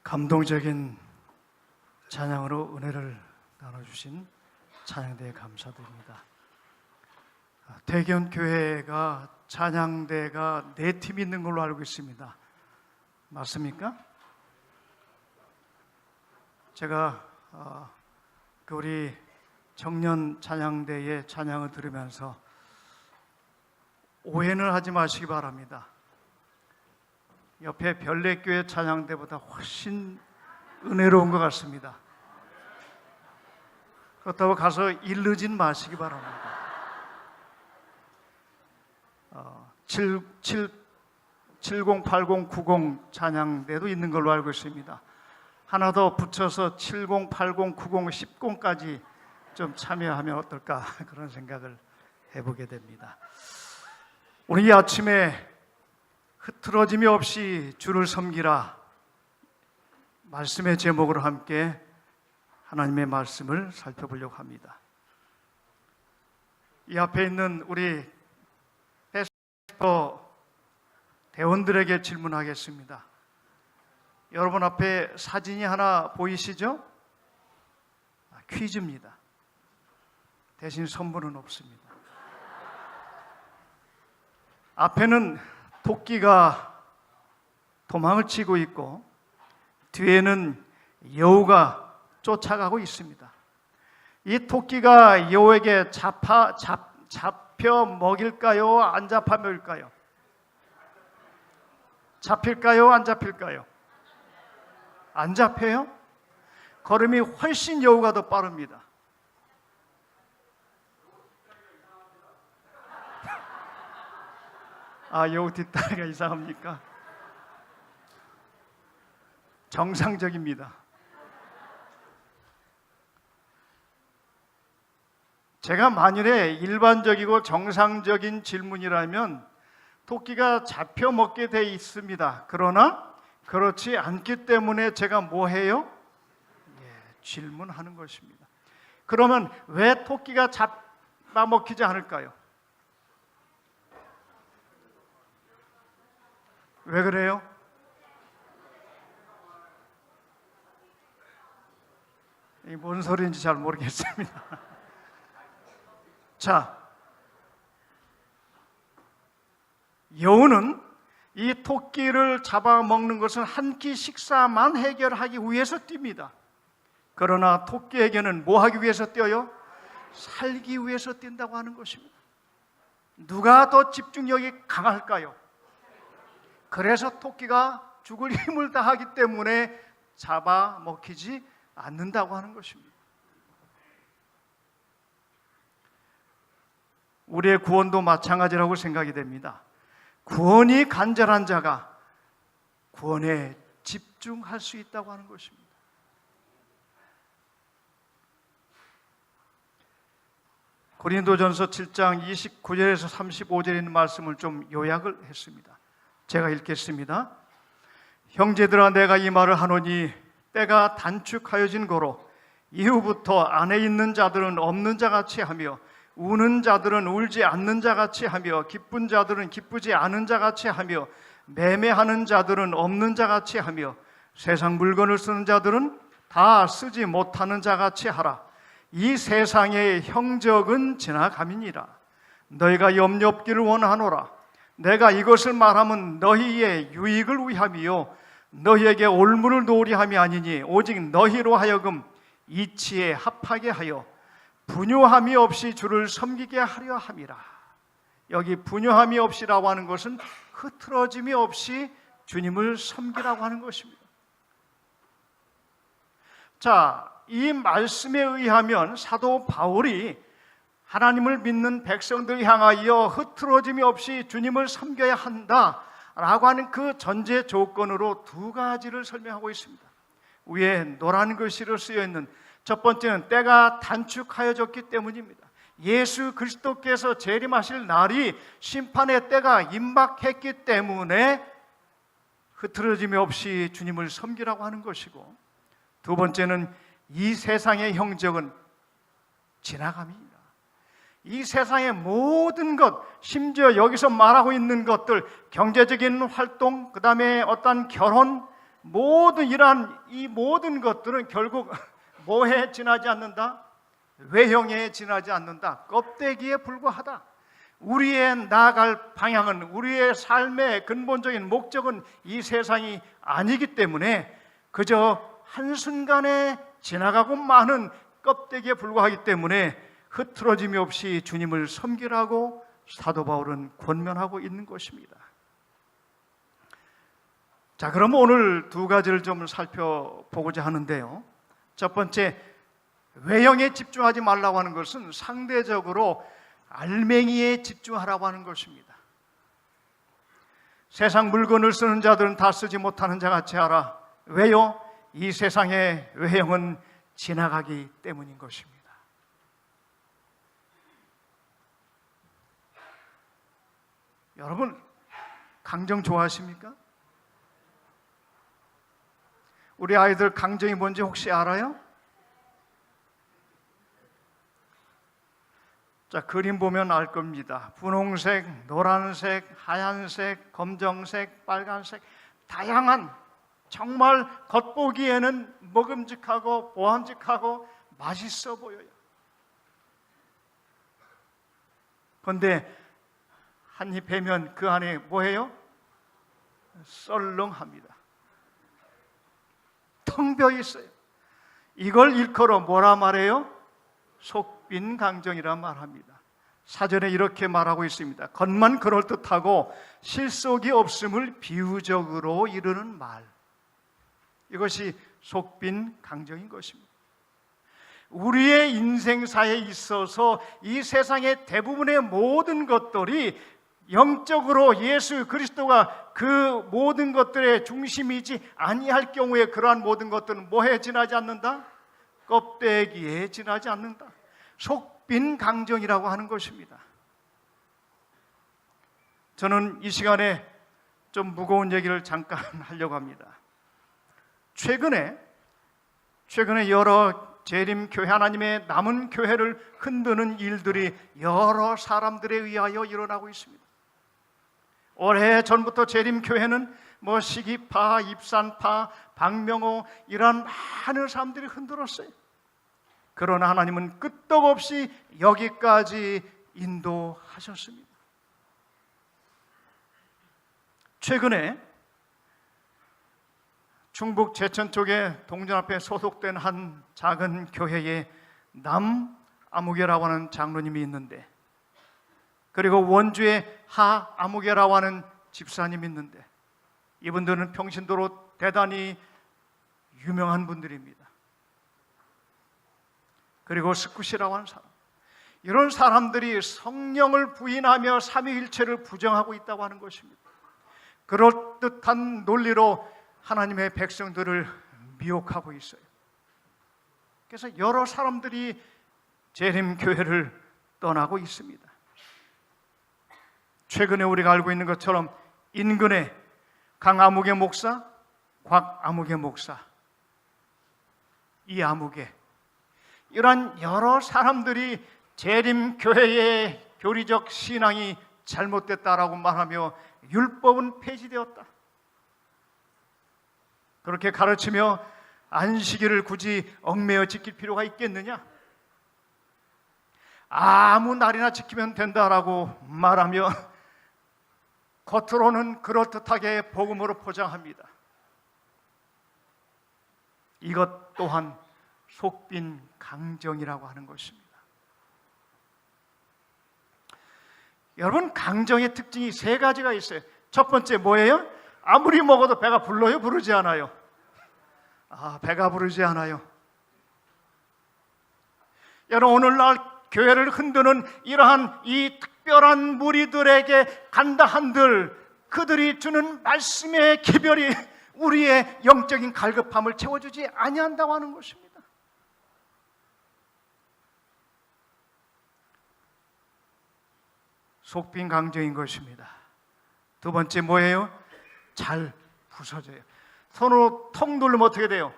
감동적인 찬양으로 은혜를 나눠주신 찬양대에 감사드립니다. 대견교회가 찬양대가 4팀 있는 걸로 알고 있습니다. 맞습니까? 제가 우리 청년 찬양대의 찬양을 들으면서 오해는 하지 마시기 바랍니다. 옆에 별내교회 찬양대보다 훨씬 은혜로운 것 같습니다. 그렇다고 가서 일르진 마시기 바랍니다. 70, 80, 90 찬양대도 있는 걸로 알고 있습니다. 하나 더 붙여서 70, 80, 90, 10까지 좀 참여하면 어떨까 그런 생각을 해보게 됩니다. 오늘 이 아침에 흐트러짐이 없이 주를 섬기라 말씀의 제목으로 함께 하나님의 말씀을 살펴보려고 합니다. 이 앞에 있는 우리 패스터 대원들에게 질문하겠습니다. 여러분 앞에 사진이 하나 보이시죠? 퀴즈입니다. 대신 선물은 없습니다. 앞에는 토끼가 도망을 치고 있고 뒤에는 여우가 쫓아가고 있습니다. 이 토끼가 여우에게 잡혀 먹일까요? 안 잡혀 먹일까요? 잡힐까요? 안 잡힐까요? 안 잡혀요? 걸음이 훨씬 여우가 더 빠릅니다. 여우 뒷다리가 이상합니까? 정상적입니다. 제가 만일에 일반적이고 정상적인 질문이라면 토끼가 잡혀 먹게 돼 있습니다. 그러나 그렇지 않기 때문에 제가 뭐 해요? 질문하는 것입니다. 그러면 왜 토끼가 잡아먹히지 않을까요? 왜 그래요? 이게 뭔 소리인지 잘 모르겠습니다. 자, 여우는 이 토끼를 잡아먹는 것은 한 끼 식사만 해결하기 위해서 뜁니다. 그러나 토끼에게는 뭐 하기 위해서 뛰어요? 살기 위해서 뛴다고 하는 것입니다. 누가 더 집중력이 강할까요? 그래서 토끼가 죽을 힘을 다하기 때문에 잡아먹히지 않는다고 하는 것입니다. 우리의 구원도 마찬가지라고 생각이 됩니다. 구원이 간절한 자가 구원에 집중할 수 있다고 하는 것입니다. 고린도전서 7장 29절에서 35절에 있는 말씀을 좀 요약을 했습니다. 제가 읽겠습니다. 형제들아 내가 이 말을 하노니 때가 단축하여진 고로 이후부터 안에 있는 자들은 없는 자같이 하며 우는 자들은 울지 않는 자같이 하며 기쁜 자들은 기쁘지 않은 자같이 하며 매매하는 자들은 없는 자같이 하며 세상 물건을 쓰는 자들은 다 쓰지 못하는 자같이 하라. 이 세상의 형적은 지나감이니라. 너희가 염려 없기를 원하노라. 내가 이것을 말하면 너희의 유익을 위함이요 너희에게 올무를 놓으리 함이 아니니 오직 너희로 하여금 이치에 합하게 하여 분요함이 없이 주를 섬기게 하려 함이라. 여기 분요함이 없이라고 하는 것은 흐트러짐이 없이 주님을 섬기라고 하는 것입니다. 자, 이 말씀에 의하면 사도 바울이 하나님을 믿는 백성들 향하여 흐트러짐이 없이 주님을 섬겨야 한다라고 하는 그 전제 조건으로 2가지를 설명하고 있습니다. 위에 노란 글씨로 쓰여 있는 첫 번째는 때가 단축하여졌기 때문입니다. 예수 그리스도께서 재림하실 날이 심판의 때가 임박했기 때문에 흐트러짐이 없이 주님을 섬기라고 하는 것이고, 두 번째는 이 세상의 형적은 지나감입니다. 이 세상의 모든 것, 심지어 여기서 말하고 있는 것들, 경제적인 활동, 그 다음에 어떤 결혼, 이 모든 것들은 결국 뭐에 지나지 않는다? 외형에 지나지 않는다. 껍데기에 불과하다. 우리의 나아갈 방향은, 우리의 삶의 근본적인 목적은 이 세상이 아니기 때문에 그저 한순간에 지나가고 마는 껍데기에 불과하기 때문에 흐트러짐이 없이 주님을 섬기라고 사도 바울은 권면하고 있는 것입니다. 자, 그럼 오늘 두 가지를 좀 살펴보고자 하는데요. 첫 번째, 외형에 집중하지 말라고 하는 것은 상대적으로 알맹이에 집중하라고 하는 것입니다. 세상 물건을 쓰는 자들은 다 쓰지 못하는 자같이 하라. 왜요? 이 세상의 외형은 지나가기 때문인 것입니다. 여러분, 강정 좋아하십니까? 우리 아이들 강정이 뭔지 혹시 알아요? 자, 그림 보면 알 겁니다. 분홍색, 노란색, 하얀색, 검정색, 빨간색, 다양한, 정말 겉보기에는 먹음직하고 보안직하고 맛있어 보여요. 그런데 한 입 베면 그 안에 뭐예요? 썰렁합니다. 텅 비어 있어요. 이걸 일컬어 뭐라 말해요? 속빈 강정이라 말합니다. 사전에 이렇게 말하고 있습니다. 겉만 그럴듯하고 실속이 없음을 비유적으로 이르는 말. 이것이 속빈 강정인 것입니다. 우리의 인생사에 있어서 이 세상의 대부분의 모든 것들이 영적으로 예수 그리스도가 그 모든 것들의 중심이지 아니할 경우에 그러한 모든 것들은 뭐에 지나지 않는다? 껍데기에 지나지 않는다. 속빈 강정이라고 하는 것입니다. 저는 이 시간에 좀 무거운 얘기를 잠깐 하려고 합니다. 최근에 여러 재림교회, 하나님의 남은 교회를 흔드는 일들이 여러 사람들에 의하여 일어나고 있습니다. 오래 전부터 재림교회는 시기파, 입산파, 박명호 이런 많은 사람들이 흔들었어요. 그러나 하나님은 끄떡없이 여기까지 인도하셨습니다. 최근에 충북 제천 쪽에 동전 앞에 소속된 한 작은 교회에 남아무개라고 하는 장로님이 있는데, 그리고 원주에 하아무개라고 하는 집사님이 있는데, 이분들은 평신도로 대단히 유명한 분들입니다. 그리고 스쿠시라고 하는 사람, 이런 사람들이 성령을 부인하며 삼위일체를 부정하고 있다고 하는 것입니다. 그럴듯한 논리로 하나님의 백성들을 미혹하고 있어요. 그래서 여러 사람들이 재림교회를 떠나고 있습니다. 최근에 우리가 알고 있는 것처럼 인근에 강아무개 목사, 곽아무개 목사, 이아무개, 이러한 여러 사람들이 재림교회의 교리적 신앙이 잘못됐다라고 말하며 율법은 폐지되었다, 그렇게 가르치며 안식일을 굳이 얽매여 지킬 필요가 있겠느냐? 아무 날이나 지키면 된다라고 말하며 겉으로는 그럴듯하게 복음으로 포장합니다. 이것 또한 속빈 강정이라고 하는 것입니다. 여러분, 강정의 특징이 세 가지가 있어요. 첫 번째 뭐예요? 아무리 먹어도 배가 불러요? 부르지 않아요? 배가 부르지 않아요. 여러분, 오늘날 교회를 흔드는 이러한 이 특별한 무리들에게 간다 한들 그들이 주는 말씀의 기별이 우리의 영적인 갈급함을 채워주지 아니한다고 하는 것입니다. 속빈 강정인 것입니다. 두 번째 뭐예요? 잘 부서져요. 손으로 턱 누르면 어떻게 돼요?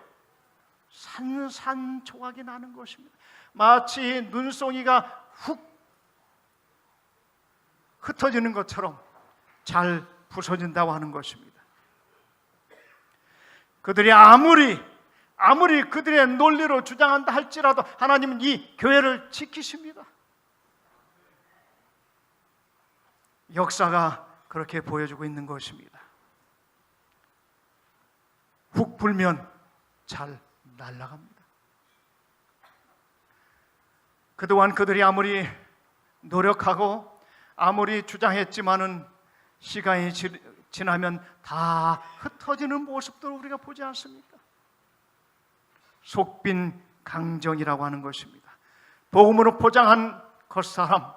산산조각이 나는 것입니다. 마치 눈송이가 훅 흩어지는 것처럼 잘 부서진다고 하는 것입니다. 그들이 아무리 그들의 논리로 주장한다 할지라도 하나님은 이 교회를 지키십니다. 역사가 그렇게 보여주고 있는 것입니다. 훅 불면 잘 날아갑니다. 그동안 그들이 아무리 노력하고 아무리 주장했지만은 시간이 지나면 다 흩어지는 모습들을 우리가 보지 않습니까? 속빈 강정이라고 하는 것입니다. 복음으로 포장한 겉사람,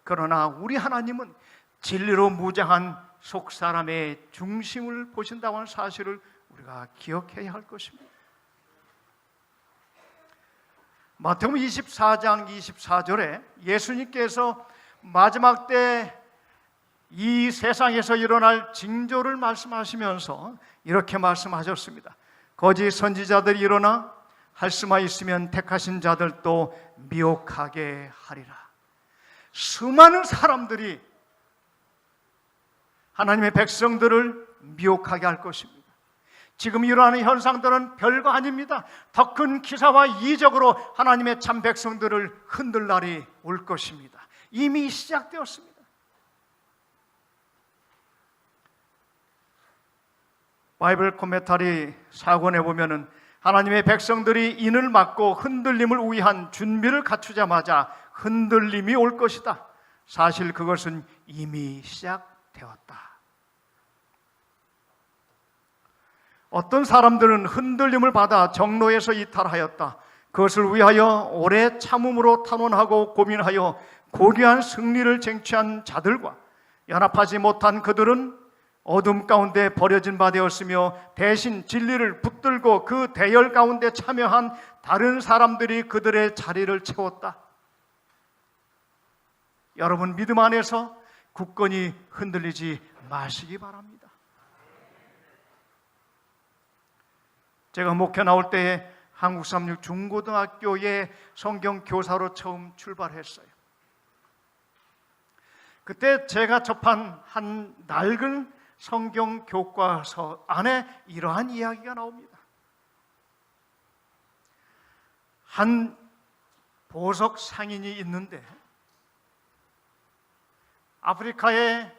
그러나 우리 하나님은 진리로 무장한 속사람의 중심을 보신다고 하는 사실을 우리가 기억해야 할 것입니다. 마태복음 24장 24절에 예수님께서 마지막 때 이 세상에서 일어날 징조를 말씀하시면서 이렇게 말씀하셨습니다. 거짓 선지자들이 일어나 할 수만 있으면 택하신 자들도 미혹하게 하리라. 수많은 사람들이 하나님의 백성들을 미혹하게 할 것입니다. 지금 일어나는 현상들은 별거 아닙니다. 더 큰 기사와 이적으로 하나님의 참 백성들을 흔들 날이 올 것입니다. 이미 시작되었습니다. 바이블 코멘터리 4권에 보면은 하나님의 백성들이 인을 맞고 흔들림을 위한 준비를 갖추자마자 흔들림이 올 것이다. 사실 그것은 이미 시작되었다. 어떤 사람들은 흔들림을 받아 정로에서 이탈하였다. 그것을 위하여 오래 참음으로 탄원하고 고민하여 고귀한 승리를 쟁취한 자들과 연합하지 못한 그들은 어둠 가운데 버려진 바 되었으며 대신 진리를 붙들고 그 대열 가운데 참여한 다른 사람들이 그들의 자리를 채웠다. 여러분 믿음 안에서 굳건히 흔들리지 마시기 바랍니다. 제가 목회 나올 때에 한국36 중고등학교에 성경 교사로 처음 출발했어요. 그때 제가 접한 한 낡은 성경 교과서 안에 이러한 이야기가 나옵니다. 한 보석 상인이 있는데 아프리카에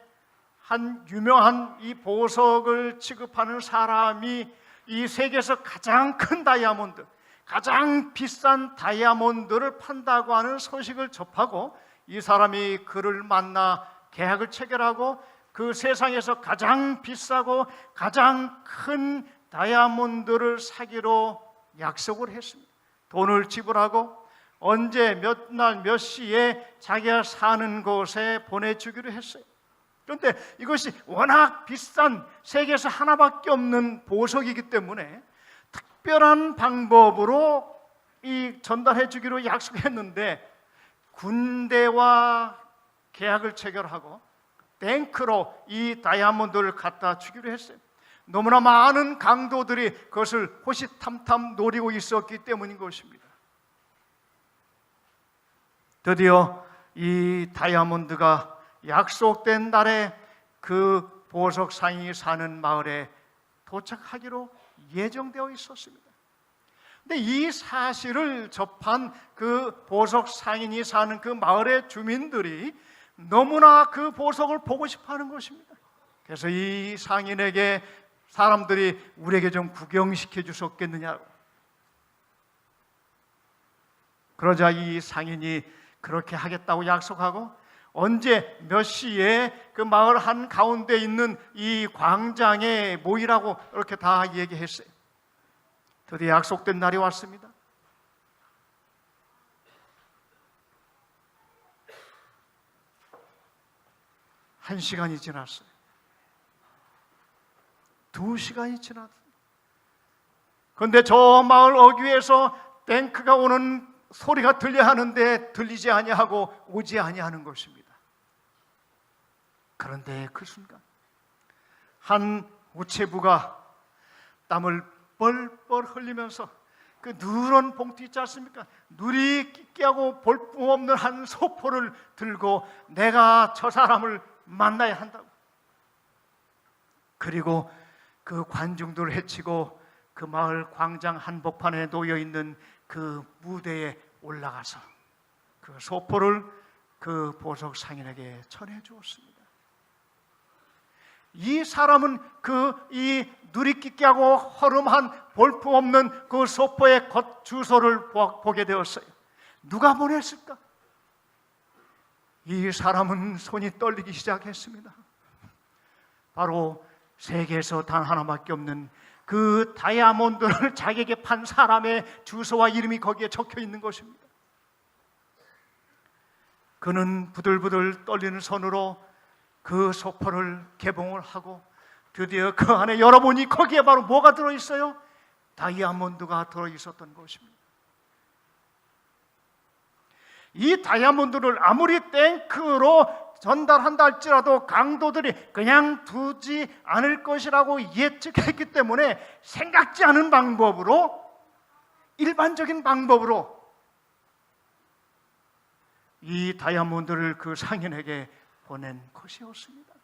한 유명한 이 보석을 취급하는 사람이 이 세계에서 가장 큰 다이아몬드, 가장 비싼 다이아몬드를 판다고 하는 소식을 접하고 이 사람이 그를 만나 계약을 체결하고 그 세상에서 가장 비싸고 가장 큰 다이아몬드를 사기로 약속을 했습니다. 돈을 지불하고 언제 몇 날 몇 시에 자기가 사는 곳에 보내주기로 했어요. 그런데 이것이 워낙 비싼 세계에서 하나밖에 없는 보석이기 때문에 특별한 방법으로 이 전달해 주기로 약속했는데 군대와 계약을 체결하고 탱크로 이 다이아몬드를 갖다 주기로 했어요. 너무나 많은 강도들이 그것을 호시탐탐 노리고 있었기 때문인 것입니다. 드디어 이 다이아몬드가 약속된 날에 그 보석 상인이 사는 마을에 도착하기로 예정되어 있었습니다. 근데 이 사실을 접한 그 보석 상인이 사는 그 마을의 주민들이 너무나 그 보석을 보고 싶어 하는 것입니다. 그래서 이 상인에게 사람들이 우리에게 좀 구경시켜 주셨겠느냐고. 그러자 이 상인이 그렇게 하겠다고 약속하고 언제 몇 시에 그 마을 한 가운데 있는 이 광장에 모이라고 이렇게 다 얘기했어요. 드디어 약속된 날이 왔습니다. 1시간이 지났어요. 2시간이 지났어요. 그런데 저 마을 어귀에서 탱크가 오는 소리가 들려야 하는데 들리지 아니하고 오지 아니하는 것입니다. 그런데 그 순간 한 우체부가 땀을 뻘뻘 흘리면서 그 누런 봉투 있지 않습니까? 누리 끼끼하고 볼품없는 한 소포를 들고 내가 저 사람을 만나야 한다고. 그리고 그 관중들을 해치고 그 마을 광장 한복판에 놓여 있는 그 무대에 올라가서 그 소포를 그 보석 상인에게 전해 주었습니다. 이 사람은 이 누리끼끼하고 허름한 볼품 없는 그 소포의 겉 주소를 보게 되었어요. 누가 보냈을까? 이 사람은 손이 떨리기 시작했습니다. 바로 세계에서 단 하나밖에 없는 그 다이아몬드를 자기에게 판 사람의 주소와 이름이 거기에 적혀 있는 것입니다. 그는 부들부들 떨리는 손으로 그 소포를 개봉을 하고 드디어 그 안에 열어보니 거기에 바로 뭐가 들어있어요? 다이아몬드가 들어있었던 것입니다. 이 다이아몬드를 아무리 탱크로 전달한다 할지라도 강도들이 그냥 두지 않을 것이라고 예측했기 때문에 생각지 않은 방법으로, 일반적인 방법으로 이 다이아몬드를 그 상인에게 보낸 것이었습니다.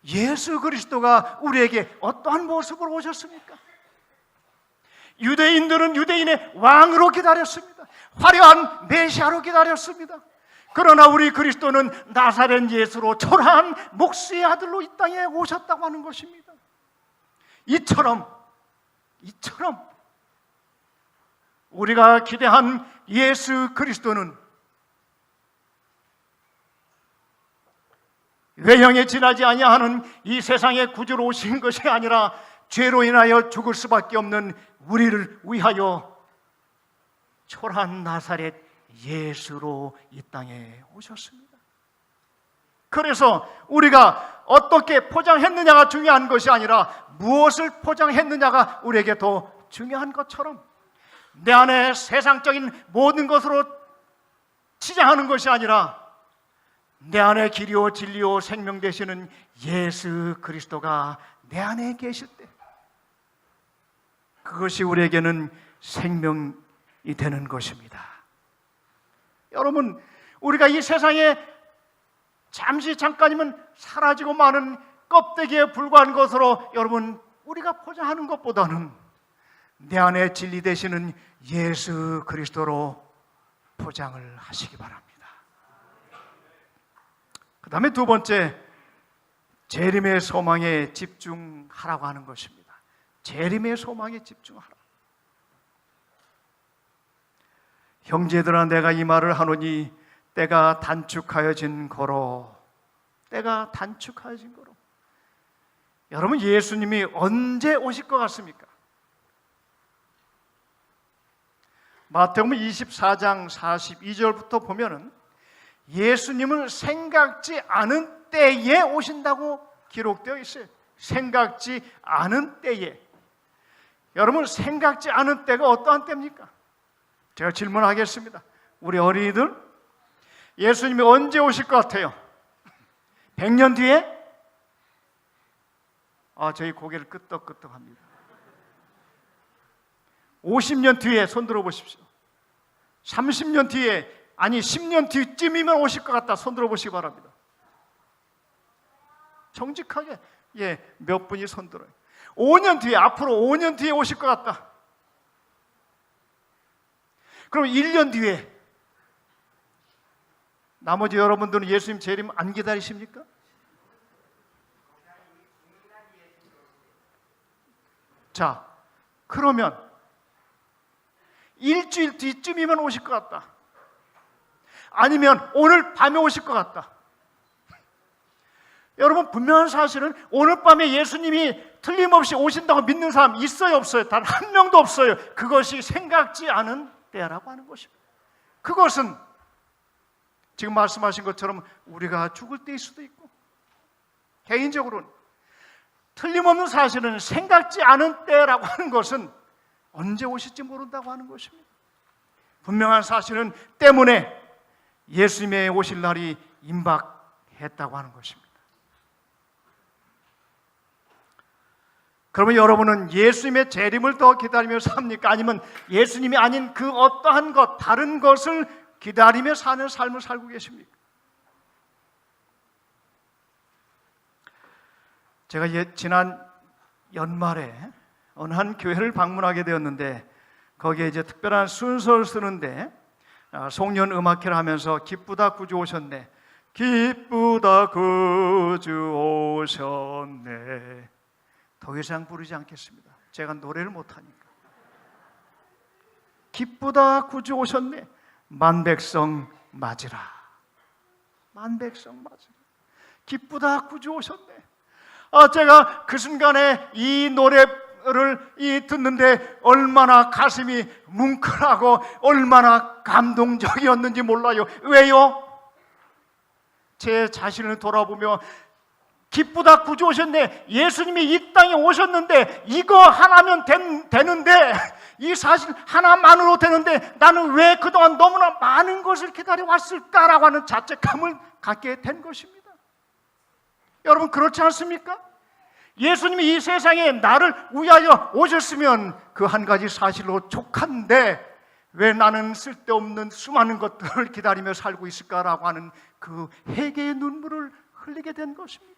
예수 그리스도가 우리에게 어떠한 모습으로 오셨습니까? 유대인들은 유대인의 왕으로 기다렸습니다. 화려한 메시아로 기다렸습니다. 그러나 우리 그리스도는 나사렛 예수로 초라한 목수의 아들로 이 땅에 오셨다고 하는 것입니다. 이처럼 우리가 기대한 예수 그리스도는 외형에 지나지 아니하는 이 세상의 구주로 오신 것이 아니라 죄로 인하여 죽을 수밖에 없는 우리를 위하여 초라한 나사렛 예수로 이 땅에 오셨습니다. 그래서 우리가 어떻게 포장했느냐가 중요한 것이 아니라 무엇을 포장했느냐가 우리에게 더 중요한 것처럼 내 안에 세상적인 모든 것으로 치장하는 것이 아니라 내 안에 길이요 진리요 생명 되시는 예수 그리스도가 내 안에 계실 때 그것이 우리에게는 생명이 되는 것입니다. 여러분, 우리가 이 세상에 잠깐이면 사라지고 마는 껍데기에 불과한 것으로 여러분 우리가 포장하는 것보다는 내 안에 진리 되시는 예수 그리스도로 포장을 하시기 바랍니다. 그 다음에 두 번째, 재림의 소망에 집중하라고 하는 것입니다. 재림의 소망에 집중하라. 형제들아, 내가 이 말을 하노니 때가 단축하여진 거로. 때가 단축하여진 거로. 여러분, 예수님이 언제 오실 것 같습니까? 마태복음 24장 42절부터 보면은 예수님은 생각지 않은 때에 오신다고 기록되어 있어요. 생각지 않은 때에. 여러분, 생각지 않은 때가 어떠한 때입니까? 제가 질문하겠습니다. 우리 어린이들, 예수님이 언제 오실 것 같아요? 100년 뒤에? 저희 고개를 끄덕끄덕합니다. 50년 뒤에 손 들어 보십시오. 30년 뒤에, 아니 10년 뒤쯤이면 오실 것 같다. 손 들어 보시기 바랍니다. 정직하게 몇 분이 손 들어요. 5년 뒤에, 앞으로 5년 뒤에 오실 것 같다. 그럼 1년 뒤에, 나머지 여러분들은 예수님 재림 안 기다리십니까? 자, 그러면 일주일 뒤쯤이면 오실 것 같다. 아니면 오늘 밤에 오실 것 같다. 여러분, 분명한 사실은 오늘 밤에 예수님이 틀림없이 오신다고 믿는 사람 있어요, 없어요? 단 한 명도 없어요. 그것이 생각지 않은 때라고 하는 것입니다. 그것은 지금 말씀하신 것처럼 우리가 죽을 때일 수도 있고, 개인적으로는 틀림없는 사실은 생각지 않은 때라고 하는 것은 언제 오실지 모른다고 하는 것입니다. 분명한 사실은 때문에 예수님의 오실 날이 임박했다고 하는 것입니다. 그러면 여러분은 예수님의 재림을 더 기다리며 삽니까? 아니면 예수님이 아닌 그 어떠한 것, 다른 것을 기다리며 사는 삶을 살고 계십니까? 제가 지난 연말에 어느 한 교회를 방문하게 되었는데 거기에 이제 특별한 순서를 쓰는데 송년 음악회를 하면서 기쁘다 구주 오셨네, 기쁘다 구주 오셨네, 더 이상 부르지 않겠습니다. 제가 노래를 못하니까. 기쁘다 구주 오셨네, 만백성 맞으라, 만백성 맞으라, 기쁘다 구주 오셨네. 제가 그 순간에 이 노래를 듣는데 얼마나 가슴이 뭉클하고 얼마나 감동적이었는지 몰라요. 왜요? 제 자신을 돌아보며 기쁘다 구주 오셨네, 예수님이 이 땅에 오셨는데 이거 하나면 되는데, 이 사실 하나만으로 되는데 나는 왜 그동안 너무나 많은 것을 기다려왔을까라고 하는 자책감을 갖게 된 것입니다. 여러분, 그렇지 않습니까? 예수님이 이 세상에 나를 위하여 오셨으면 그 한 가지 사실로 족한데 왜 나는 쓸데없는 수많은 것들을 기다리며 살고 있을까라고 하는 그 회개의 눈물을 흘리게 된 것입니다.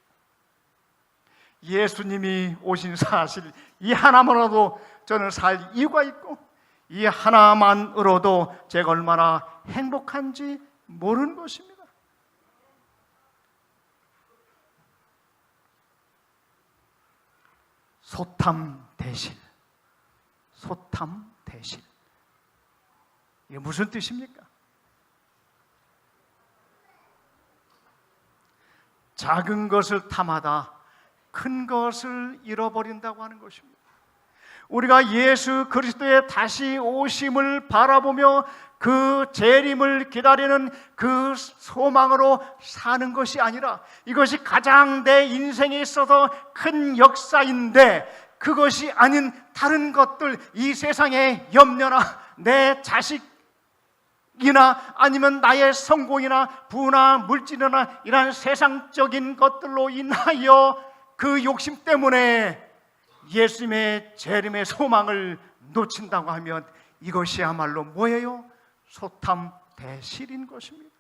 예수님이 오신 사실, 이 하나만으로도 저는 살 이유가 있고 이 하나만으로도 제가 얼마나 행복한지 모르는 것입니다. 소탐대실, 소탐대실, 이게 무슨 뜻입니까? 작은 것을 탐하다 큰 것을 잃어버린다고 하는 것입니다. 우리가 예수 그리스도의 다시 오심을 바라보며 그 재림을 기다리는 그 소망으로 사는 것이 아니라, 이것이 가장 내 인생에 있어서 큰 역사인데 그것이 아닌 다른 것들, 이 세상의 염려나 내 자식이나 아니면 나의 성공이나 부나 물질이나 이러한 세상적인 것들로 인하여 그 욕심 때문에 예수님의 재림의 소망을 놓친다고 하면 이것이야말로 뭐예요? 소탐대실인 것입니다.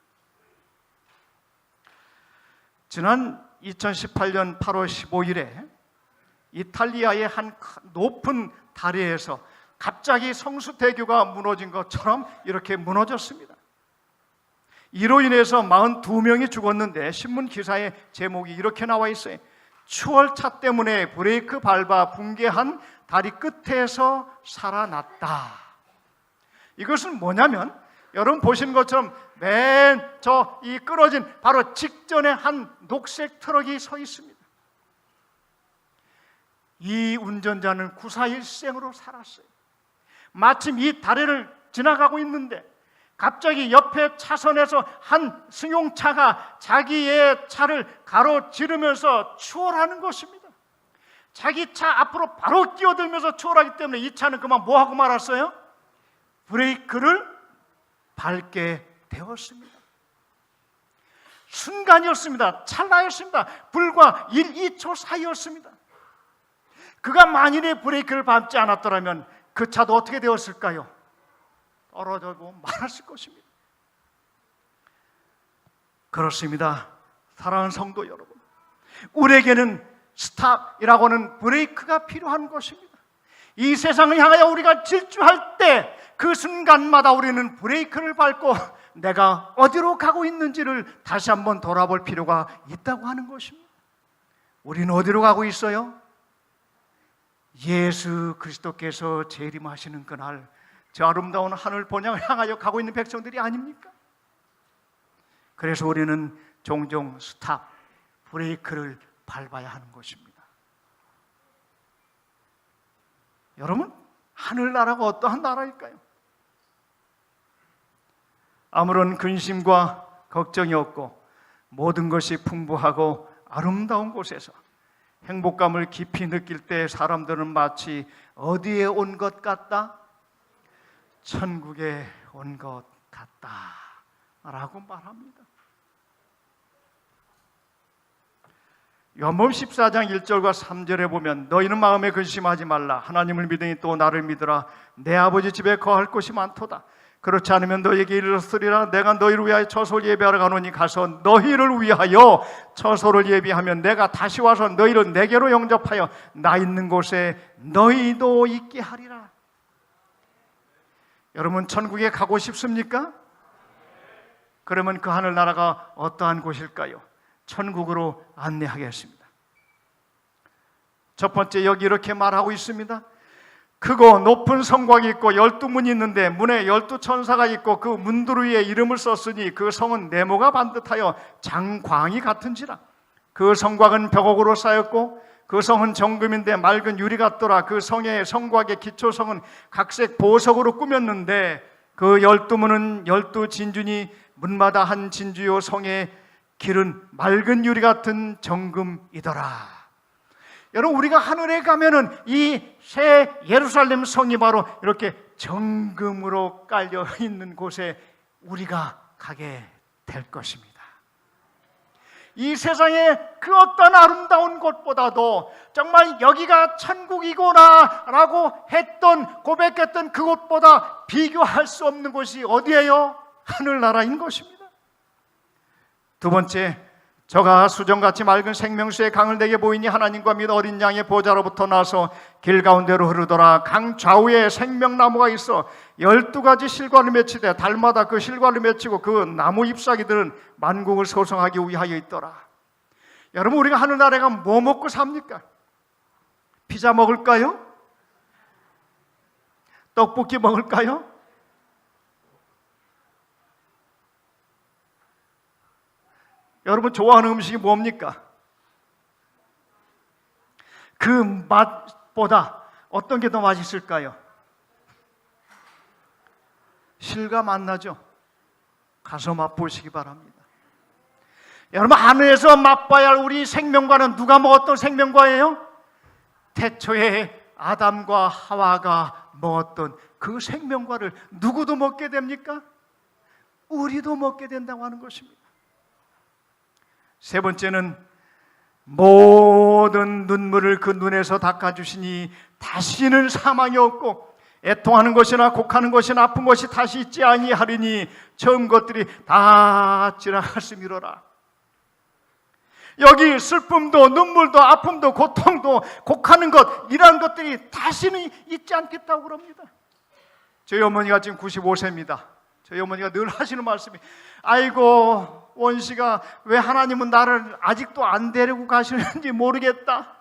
지난 2018년 8월 15일에 이탈리아의 한 높은 다리에서 갑자기 성수대교가 무너진 것처럼 이렇게 무너졌습니다. 이로 인해서 42명이 죽었는데 신문 기사의 제목이 이렇게 나와 있어요. 추월차 때문에 브레이크 밟아 붕괴한 다리 끝에서 살아났다. 이것은 뭐냐면, 여러분 보시는 것처럼 맨 저 이 끊어진 바로 직전에 한 녹색 트럭이 서 있습니다. 이 운전자는 구사일생으로 살았어요. 마침 이 다리를 지나가고 있는데 갑자기 옆에 차선에서 한 승용차가 자기의 차를 가로지르면서 추월하는 것입니다. 자기 차 앞으로 바로 끼어들면서 추월하기 때문에 이 차는 그만 뭐하고 말았어요? 브레이크를 밟게 되었습니다. 순간이었습니다. 찰나였습니다. 불과 1, 2초 사이였습니다. 그가 만일에 브레이크를 밟지 않았더라면 그 차도 어떻게 되었을까요? 떨어지고 말았을 것입니다. 그렇습니다. 사랑하는 성도 여러분, 우리에게는 스탑이라고 하는 브레이크가 필요한 것입니다. 이 세상을 향하여 우리가 질주할 때 그 순간마다 우리는 브레이크를 밟고 내가 어디로 가고 있는지를 다시 한번 돌아볼 필요가 있다고 하는 것입니다. 우리는 어디로 가고 있어요? 예수 그리스도께서 재림하시는 그날 저 아름다운 하늘 본향을 향하여 가고 있는 백성들이 아닙니까? 그래서 우리는 종종 스탑, 브레이크를 밟아야 하는 것입니다. 여러분, 하늘나라가 어떠한 나라일까요? 아무런 근심과 걱정이 없고 모든 것이 풍부하고 아름다운 곳에서 행복감을 깊이 느낄 때 사람들은 마치 어디에 온 것 같다? 천국에 온 것 같다 라고 말합니다. 요한복음 14장 1절과 3절에 보면 너희는 마음에 근심하지 말라. 하나님을 믿으니 또 나를 믿으라. 내 아버지 집에 거할 곳이 많도다. 그렇지 않으면 너에게 이르렀으리라. 내가 너희를 위하여 처소를 예비하러 가노니 가서 너희를 위하여 처소를 예비하면 내가 다시 와서 너희를 내게로 영접하여 나 있는 곳에 너희도 있게 하리라. 여러분, 천국에 가고 싶습니까? 그러면 그 하늘나라가 어떠한 곳일까요? 천국으로 안내하겠습니다. 첫 번째, 여기 이렇게 말하고 있습니다. 크고 높은 성곽이 있고 12문이 있는데 문에 12천사가 있고 그 문들 위에 이름을 썼으니 그 성은 네모가 반듯하여 장광이 같은지라. 그 성곽은 벽옥으로 쌓였고 그 성은 정금인데 맑은 유리 같더라. 그 성의 성곽의 기초성은 각색 보석으로 꾸몄는데 그 12문은 12진주니 문마다 한 진주요 성의 길은 맑은 유리 같은 정금이더라. 여러분, 우리가 하늘에 가면은 이 새 예루살렘 성이 바로 이렇게 정금으로 깔려 있는 곳에 우리가 가게 될 것입니다. 이 세상의 그 어떤 아름다운 곳보다도 정말 여기가 천국이구나 라고 고백했던 그곳보다 비교할 수 없는 곳이 어디예요? 하늘나라인 것입니다. 두 번째, 저가 수정같이 맑은 생명수의 강을 내게 보이니 하나님과 및 어린 양의 보좌로부터 나서 길 가운데로 흐르더라. 강 좌우에 생명나무가 있어 12가지 실과를 맺히되 달마다 그 실과를 맺히고 그 나무 잎사귀들은 만국을 소성하기 위하여 있더라. 여러분, 우리가 하늘나라에 가면 뭐 먹고 삽니까? 피자 먹을까요? 떡볶이 먹을까요? 여러분, 좋아하는 음식이 뭡니까? 그 맛보다 어떤 게 더 맛있을까요? 실감 안 나죠? 가서 맛보시기 바랍니다. 여러분, 하늘에서 맛봐야 할 우리 생명과는 누가 먹었던 생명과예요? 태초에 아담과 하와가 먹었던 그 생명과를 누구도 먹게 됩니까? 우리도 먹게 된다고 하는 것입니다. 세 번째는 모든 눈물을 그 눈에서 닦아주시니 다시는 사망이 없고 애통하는 것이나 곡하는 것이나 아픈 것이 다시 있지 아니하리니 처음 것들이 다 지나갔음이로라. 여기 슬픔도 눈물도 아픔도 고통도 곡하는 것, 이러한 것들이 다시는 있지 않겠다고 그럽니다. 저희 어머니가 지금 95세입니다. 저희 어머니가 늘 하시는 말씀이, 아이고 원시가 왜 하나님은 나를 아직도 안 데리고 가시는지 모르겠다.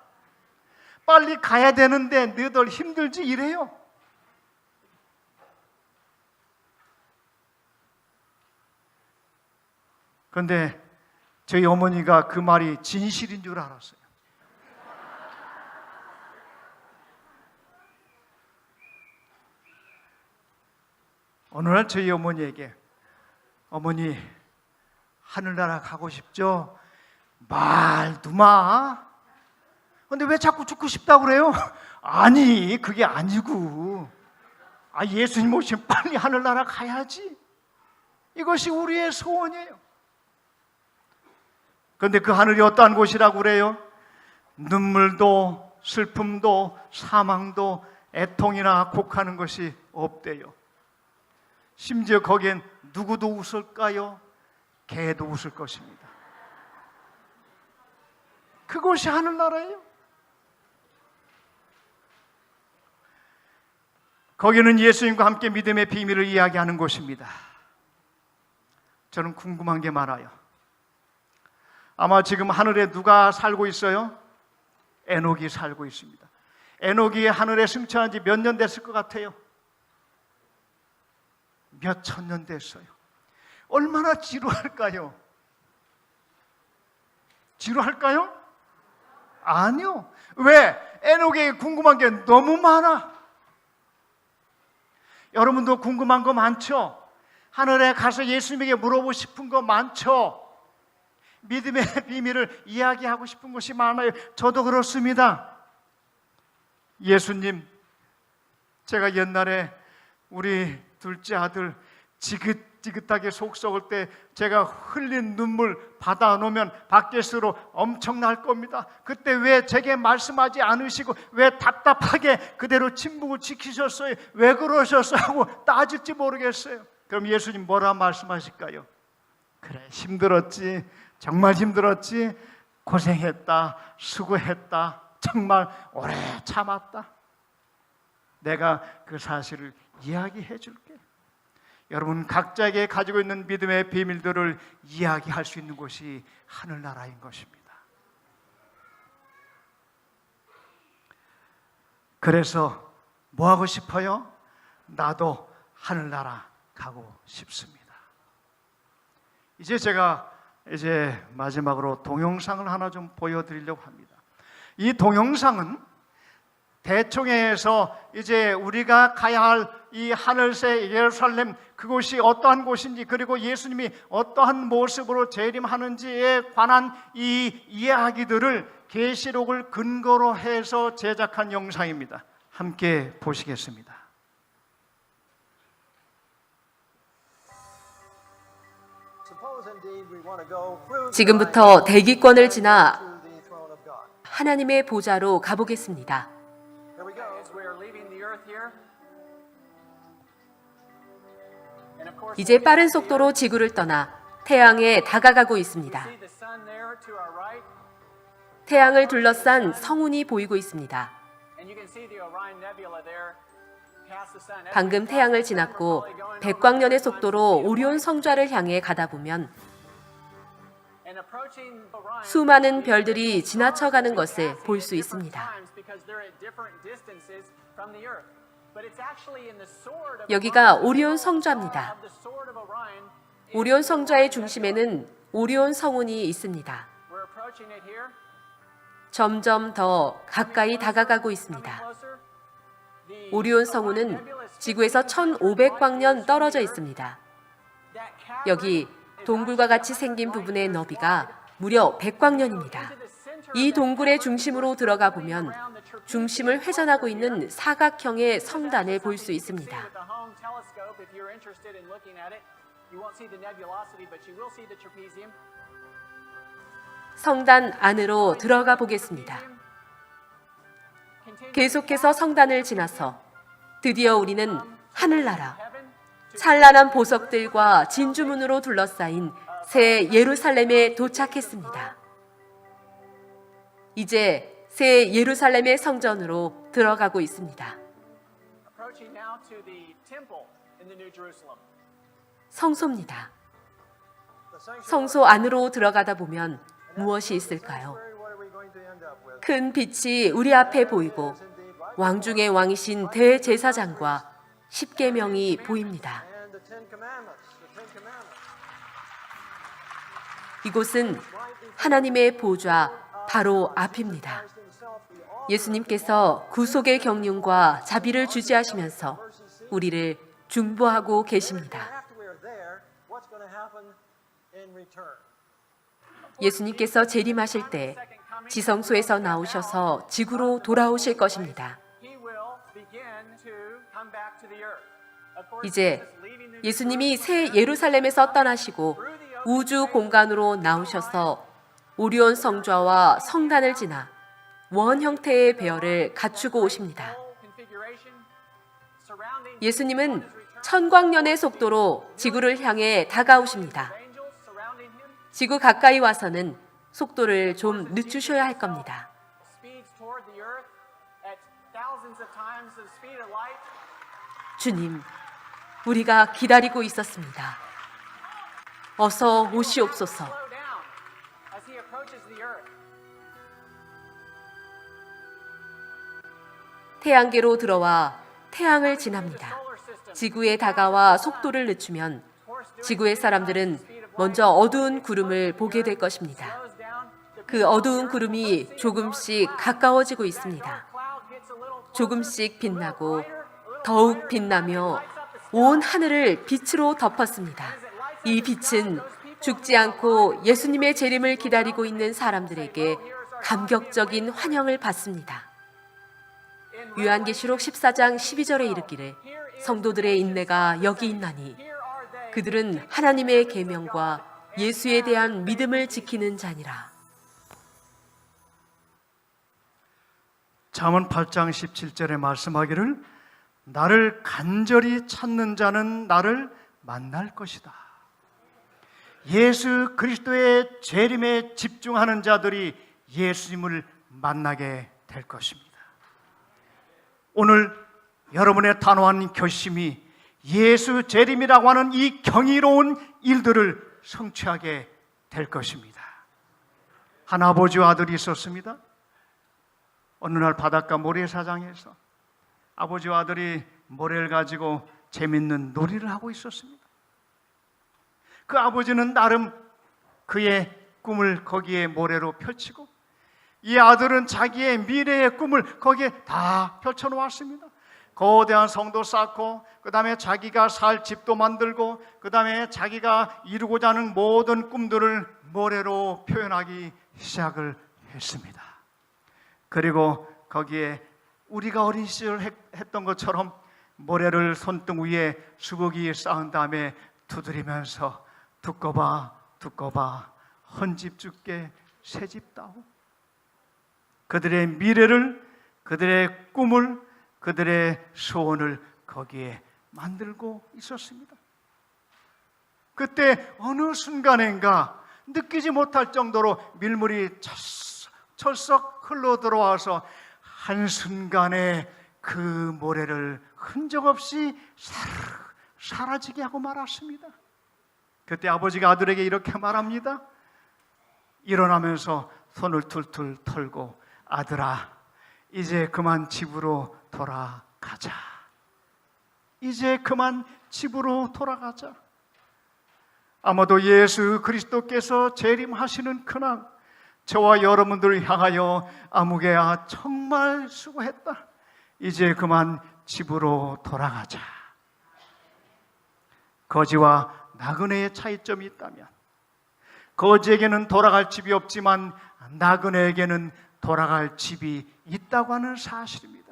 빨리 가야 되는데 너희들 힘들지 이래요. 그런데 저희 어머니가 그 말이 진실인 줄 알았어요. 어느 날 저희 어머니에게, 어머니 하늘나라 가고 싶죠? 말도 마. 근데 왜 자꾸 죽고 싶다고 그래요? 아니, 그게 아니고, 예수님 오시면 빨리 하늘나라 가야지. 이것이 우리의 소원이에요. 그런데 그 하늘이 어떠한 곳이라고 그래요? 눈물도 슬픔도 사망도 애통이나 곡하는 것이 없대요. 심지어 거기엔 누구도 웃을까요? 개도 웃을 것입니다. 그곳이 하늘나라예요. 거기는 예수님과 함께 믿음의 비밀을 이야기하는 곳입니다. 저는 궁금한 게 많아요. 아마 지금 하늘에 누가 살고 있어요? 에녹이 살고 있습니다. 에녹이 하늘에 승천한 지 몇 년 됐을 것 같아요? 몇 천 년 됐어요. 얼마나 지루할까요? 지루할까요? 아니요. 왜? 에녹에게 궁금한 게 너무 많아. 여러분도 궁금한 거 많죠? 하늘에 가서 예수님에게 물어보고 싶은 거 많죠? 믿음의 비밀을 이야기하고 싶은 것이 많아요. 저도 그렇습니다. 예수님, 제가 옛날에 우리 둘째 아들 지긋지긋하게 속 썩을 때 제가 흘린 눈물 받아 놓으면 밖에서로 엄청날 겁니다. 그때 왜 제게 말씀하지 않으시고 왜 답답하게 그대로 침묵을 지키셨어요? 왜 그러셨어요? 하고 따질지 모르겠어요. 그럼 예수님 뭐라 말씀하실까요? 그래, 힘들었지, 정말 힘들었지, 고생했다, 수고했다, 정말 오래 참았다. 내가 그 사실을 이야기해 줄게. 여러분 각자에게 가지고 있는 믿음의 비밀들을 이야기할 수 있는 곳이 하늘나라인 것입니다. 그래서 뭐 하고 싶어요? 나도 하늘나라 가고 싶습니다. 제가 마지막으로 동영상을 하나 좀 보여드리려고 합니다. 이 동영상은 대청에서 우리가 가야 할 이 하늘새 예루살렘, 그곳이 어떠한 곳인지, 그리고 예수님이 어떠한 모습으로 재림하는지에 관한 이 이야기들을 계시록을 근거로 해서 제작한 영상입니다. 함께 보시겠습니다. 지금부터 대기권을 지나 하나님의 보좌로 가보겠습니다. 이제 빠른 속도로 지구를 떠나 태양에 다가가고 있습니다. 태양을 둘러싼 성운이 보이고 있습니다. 방금 태양을 지났고 백광년의 속도로 오리온 성좌를 향해 가다 보면 수많은 별들이 지나쳐가는 것을 볼 수 있습니다. 여기가 오리온 성좌입니다. 오리온 성좌의 중심에는 오리온 성운이 있습니다. 점점 더 가까이 다가가고 있습니다. 오리온 성운은 지구에서 1500광년 떨어져 있습니다. 여기 동굴과 같이 생긴 부분의 너비가 무려 100광년입니다. 이 동굴의 중심으로 들어가 보면 중심을 회전하고 있는 사각형의 성단을 볼 수 있습니다. 성단 안으로 들어가 보겠습니다. 계속해서 성단을 지나서 드디어 우리는 하늘나라, 찬란한 보석들과 진주문으로 둘러싸인 새 예루살렘에 도착했습니다. 이제 새 예루살렘의 성전으로 들어가고 있습니다. 성소입니다. 성소 안으로 들어가다 보면 무엇이 있을까요? 큰 빛이 우리 앞에 보이고 왕 중의 왕이신 대제사장과 십계명이 보입니다. 이곳은 하나님의 보좌 바로 앞입니다. 예수님께서 구속의 경륜과 자비를 주지하시면서 우리를 중보하고 계십니다. 예수님께서 재림하실 때 지성소에서 나오셔서 지구로 돌아오실 것입니다. 이제 예수님이 새 예루살렘에서 떠나시고 우주 공간으로 나오셔서 오리온 성좌와 성단을 지나 원 형태의 배열을 갖추고 오십니다. 예수님은 천광년의 속도로 지구를 향해 다가오십니다. 지구 가까이 와서는 속도를 좀 늦추셔야 할 겁니다. 주님, 우리가 기다리고 있었습니다. 어서 오시옵소서. 태양계로 들어와 태양을 지납니다. 지구에 다가와 속도를 늦추면 지구의 사람들은 먼저 어두운 구름을 보게 될 것입니다. 그 어두운 구름이 조금씩 가까워지고 있습니다. 조금씩 빛나고 더욱 빛나며 온 하늘을 빛으로 덮었습니다. 이 빛은 죽지 않고 예수님의 재림을 기다리고 있는 사람들에게 감격적인 환영을 받습니다. 요한계시록 14장 12절에 이르기를 성도들의 인내가 여기 있나니 그들은 하나님의 계명과 예수에 대한 믿음을 지키는 자니라. 잠언 8장 17절에 말씀하기를 나를 간절히 찾는 자는 나를 만날 것이다. 예수 그리스도의 재림에 집중하는 자들이 예수님을 만나게 될 것입니다. 오늘 여러분의 단호한 결심이 예수 재림이라고 하는 이 경이로운 일들을 성취하게 될 것입니다. 한 아버지와 아들이 있었습니다. 어느 날 바닷가 모래사장에서 아버지와 아들이 모래를 가지고 재밌는 놀이를 하고 있었습니다. 그 아버지는 나름 그의 꿈을 거기에 모래로 펼치고 이 아들은 자기의 미래의 꿈을 거기에 다 펼쳐놓았습니다. 거대한 성도 쌓고 그 다음에 자기가 살 집도 만들고 그 다음에 자기가 이루고자 하는 모든 꿈들을 모래로 표현하기 시작을 했습니다. 그리고 거기에 우리가 어린 시절 했던 것처럼 모래를 손등 위에 수북이 쌓은 다음에 두드리면서 두꺼 봐 헌집 줄게 새집 다오. 그들의 미래를, 그들의 꿈을, 그들의 소원을 거기에 만들고 있었습니다. 그때 어느 순간인가 느끼지 못할 정도로 밀물이 철썩 흘러 들어와서 한순간에 그 모래를 흔적 없이 사라지게 하고 말았습니다. 그때 아버지가 아들에게 이렇게 말합니다. 일어나면서 손을 툴툴 털고 아들아, 이제 그만 집으로 돌아가자. 이제 그만 집으로 돌아가자. 아마도 예수 그리스도께서 재림하시는 그날 저와 여러분들을 향하여 아무개야 정말 수고했다. 이제 그만 집으로 돌아가자. 거지와 나그네의 차이점이 있다면 거지에게는 돌아갈 집이 없지만 나그네에게는 돌아갈 집이 있다고 하는 사실입니다.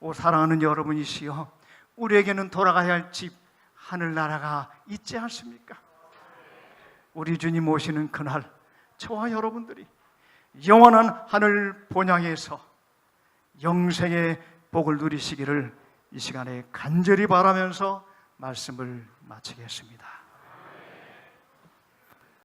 오 사랑하는 여러분이시여, 우리에게는 돌아가야 할 집, 하늘나라가 있지 않습니까? 우리 주님 오시는 그날 저와 여러분들이 영원한 하늘 본향에서 영생의 복을 누리시기를 이 시간에 간절히 바라면서 말씀을 마치겠습니다.